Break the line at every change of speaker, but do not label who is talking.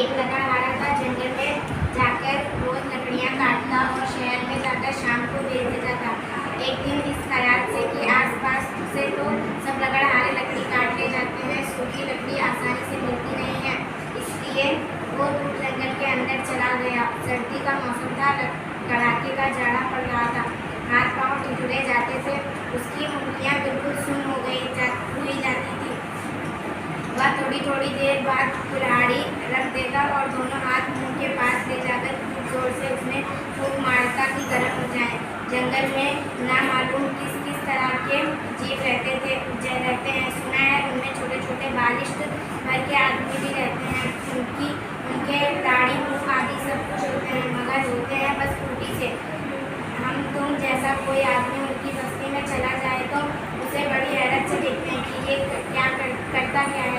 एक लकड़हारा था, जंगल में जाकर रोज लकड़ियां काटता और शहर में जाकर शाम को बेच देता था। एक दिन इस ख्याल से कि आसपास से तो सब लकड़हारे लकड़ी काट ले जाते हैं, सूखी लकड़ी आसानी से मिलती नहीं है, इसलिए वो दूर जंगल के अंदर चला गया। सर्दी का मौसम था, कड़ाके का जाड़ा पड़ रहा था, हाथ पांव ठिठुरे जाते थे, उसकी उंगलियां बिल्कुल सुन्न हो हुई जाती थी। वह थोड़ी थोड़ी देर बाद कुल्हाड़ी रख देता और दोनों हाथ मुंह के पास ले जाकर खूब जोर से उसमें फूंक मारता कि गर्म हो जाए। जंगल में ना मालूम किस किस तरह के जीव रहते हैं। सुना है उनमें छोटे छोटे बालिश्त भर के आदमी भी रहते हैं। उनके दाढ़ी मुंह आदि सब कुछ होते हैं, मगर होते हैं बस खूंटी से। हम तुम जैसा कोई आदमी उनकी बस्ती में चला जाए तो उसे बड़ी हैरत से देखते हैं कि ये क्या करता क्या है।